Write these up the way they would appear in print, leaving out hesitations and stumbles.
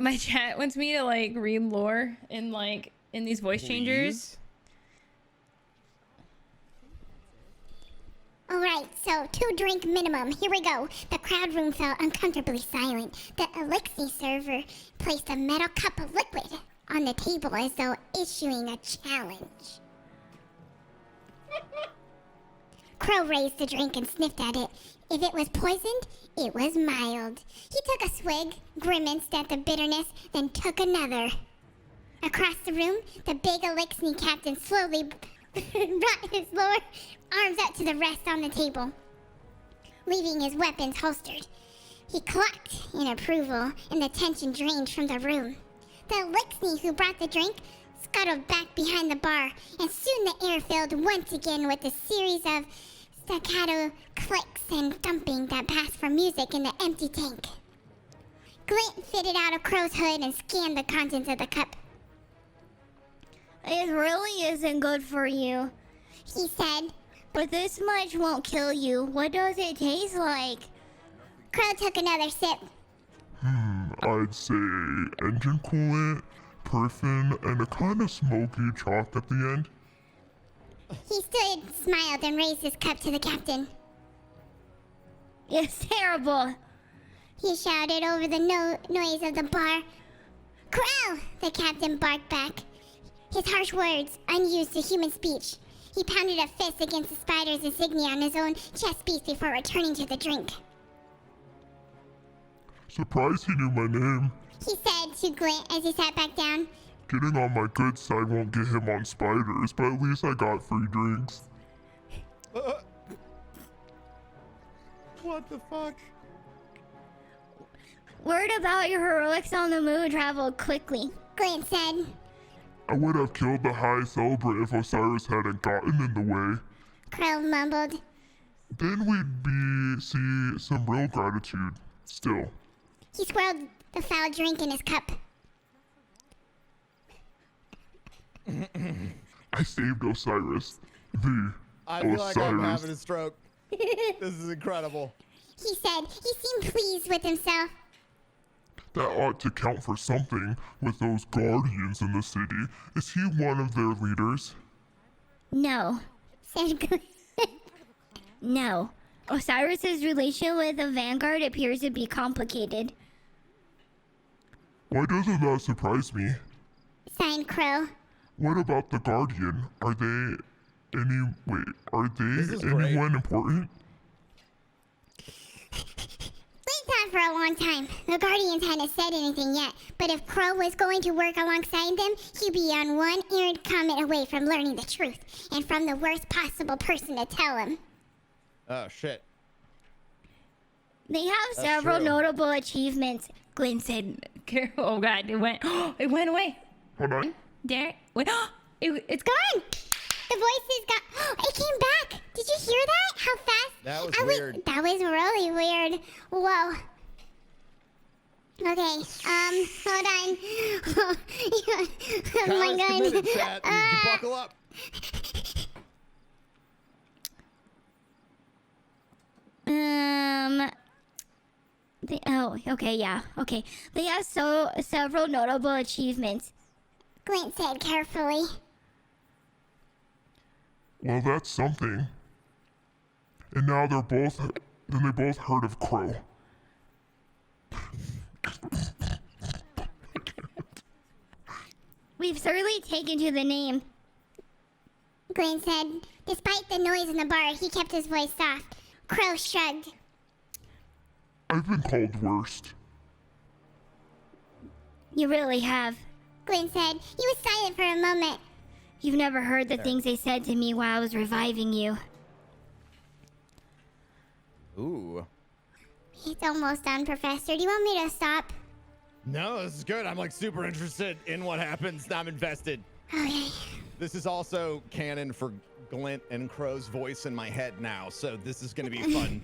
My chat wants me to like read lore in these voice changers. Alright, so 2 drink minimum. Here we go. The crowd room fell uncomfortably silent. The elixir server placed a metal cup of liquid on the table as though issuing a challenge. Crow raised the drink and sniffed at it. If it was poisoned, it was mild. He took a swig, grimaced at the bitterness, then took another. Across the room, the big elixir captain slowly brought his lower arms up to the rest on the table, leaving his weapons holstered. He clucked in approval, and the tension drained from the room. The elixir who brought the drink scuttled back behind the bar, and soon the air filled once again with a series of staccato clicks and thumping that passed for music in the empty tank. Glint fitted out a crow's hood and scanned the contents of the cup. It really isn't good for you, he said. But this much won't kill you. What does it taste like? Crow took another sip. I'd say engine coolant, paraffin, and a kind of smoky chalk at the end. He stood, smiled, and raised his cup to the captain. It's terrible, he shouted over the noise of the bar. Crow! The captain barked back, his harsh words unused to human speech. He pounded a fist against the spider's insignia on his own chest piece before returning to the drink. Surprised he knew my name. He said to Glint as he sat back down. Getting on my good side won't get him on spiders, but at least I got free drinks. What the fuck? Word about your heroics on the moon traveled quickly, Glint said. I would have killed the high celebrant if Osiris hadn't gotten in the way. Crow mumbled. Then we'd see some real gratitude. Still. He swirled the foul drink in his cup. I saved Osiris. The I feel like I'm Osiris. having a stroke. This is incredible. He said. He seemed pleased with himself. That ought to count for something with those guardians in the city. Is he one of their leaders? No. Said Glint. No. Osiris's relation with the Vanguard appears to be complicated. Why doesn't that surprise me? Sighed Crow. What about the Guardian? Are they This is great. anyone important? Glint thought for a long time. The Guardians hadn't said anything yet, but if Crow was going to work alongside them, he'd be on one errant comment away from learning the truth, and from the worst possible person to tell him. Oh, shit. They have That's several true. notable achievements. Glenn said, "Oh God, it went. It went away. Hold on. There. Wait. It's gone. Gone! The voices got... it came back! Did you hear that? How fast? That was I weird. That was really weird. Whoa. Okay, hold on. Oh my Kyle's committed, god. chat. You buckle up. Okay, yeah, okay. They have several notable achievements. Glint said carefully. Well, that's something. And now they both heard of Crow. We've certainly taken to the name. Glint said. Despite the noise in the bar, he kept his voice soft. Crow shrugged. I've been called worst. You really have. Glint said. He was silent for a moment. You've never heard the things they said to me while I was reviving you. Ooh. It's almost done, Professor. Do you want me to stop? No, this is good. I'm like super interested in what happens. I'm invested. Okay. This is also canon for Glint and Crow's voice in my head now, so this is going to be a fun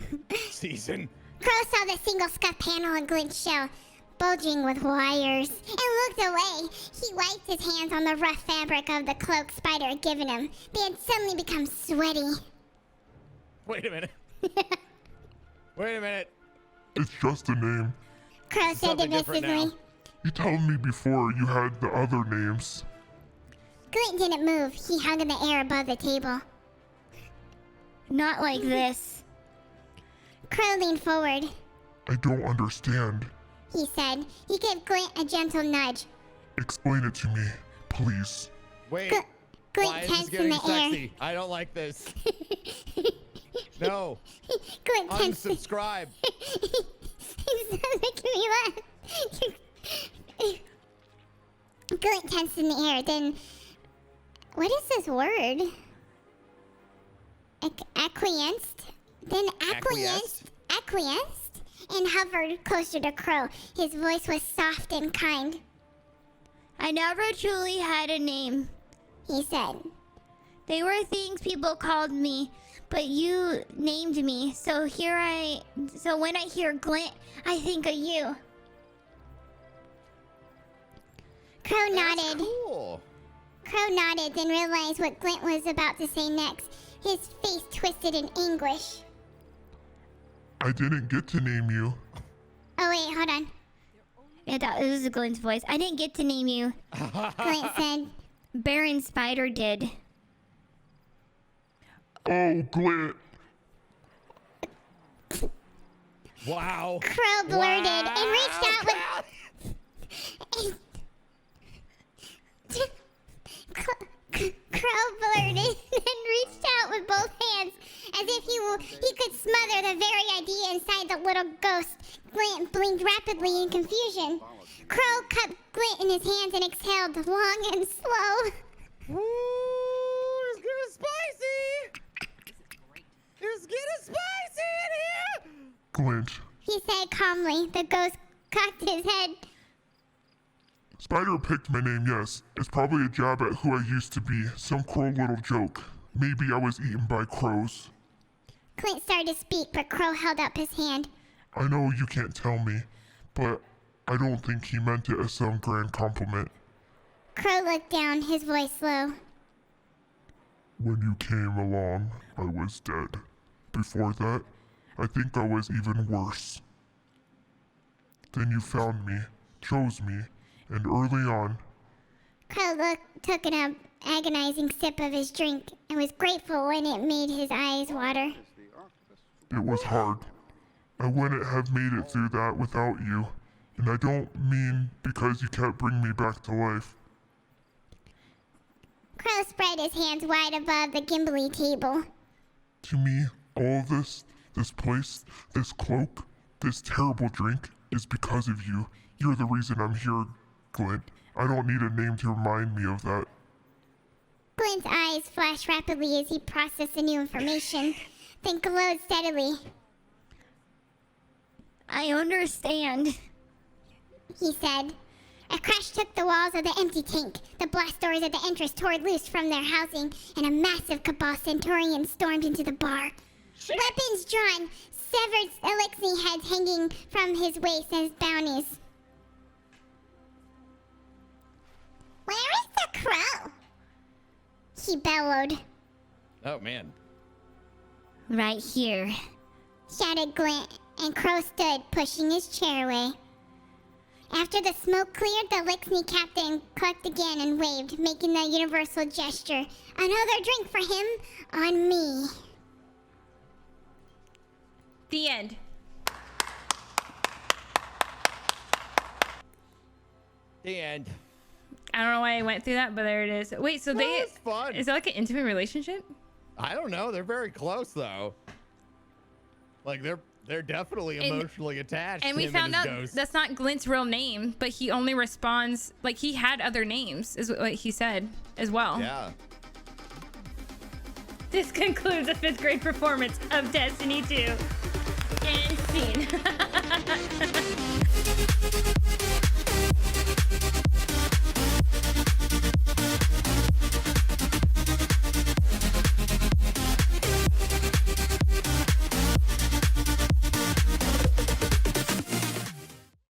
season. Crow saw the single scuff panel in Glint's shell, bulging with wires, and looked away. He wiped his hands on the rough fabric of the cloak Spider had given him. They had suddenly become sweaty. Wait a minute. Wait a minute. It's just a name. Crow said Something different divisivenely. You told me before you had the other names. Glint didn't move. He hung in the air above the table. Not like this. Crow leaned forward. I don't understand. He said. He gave Glint a gentle nudge. Explain it to me, please. Wait. Glint Why is this tensed in getting the air. sexy? I don't like this. No. Glint tensed. Unsubscribe. It's not making me laugh. Glint tensed in the air. Then, what is this word? Acquiesced. Then acquiesced, and hovered closer to Crow. His voice was soft and kind. I never truly had a name. He said. They were things people called me, but you named me. So when I hear Glint, I think of you. Crow That's nodded. cool. Crow nodded, then realized what Glint was about to say next. His face twisted in anguish. I didn't get to name you. Oh wait, hold on. I thought it was Glint's voice. I didn't get to name you. Glint said. Baron Spider did. Oh, Glint. Wow. Crow blurted and reached out with. Crow blurted and reached out with both hands as if he could smother the very idea inside the little ghost. Glint blinked rapidly in confusion. Crow cupped Glint in his hands and exhaled long and slow. Ooh, it's getting spicy. It's getting spicy in here. Glint. He said calmly. The ghost cocked his head. Spider picked my name, yes. It's probably a jab at who I used to be. Some cruel little joke. Maybe I was eaten by crows. Glint started to speak, but Crow held up his hand. I know you can't tell me, but I don't think he meant it as some grand compliment. Crow looked down, his voice low. When you came along, I was dead. Before that, I think I was even worse. Then you found me, chose me, and early on, Crow took an agonizing sip of his drink and was grateful when it made his eyes water. it was hard. I wouldn't have made it through that without you, and I don't mean because you kept bringing me back to life. Crow spread his hands wide above the gimbly table. To me, all of this place, this cloak, this terrible drink, is because of you. You're the reason I'm here, Glint. I don't need a name to remind me of that. Glint's eyes flashed rapidly as he processed the new information, then glowed steadily. I understand. He said. A crash took the walls of the empty tank. The blast doors at the entrance tore loose from their housing, and a massive cabal Centaurian stormed into the bar. Weapons drawn, severed elixir heads hanging from his waist as bounties. Where is the crow? He bellowed. Oh man. Right here. Shouted Glint, and Crow stood, pushing his chair away. After the smoke cleared, the Lixney captain clucked again and waved, making the universal gesture. Another drink for him, on me. The end. The end. I don't know why I went through that, but there it is. Wait, so they It's fun. is that like an intimate relationship? I don't know. They're very close though. Like they're definitely emotionally attached. And we him found his out ghost. that's not Glint's real name, but he only responds like he had other names, is what he said as well. Yeah. This concludes the 5th grade performance of Destiny 2. And scene.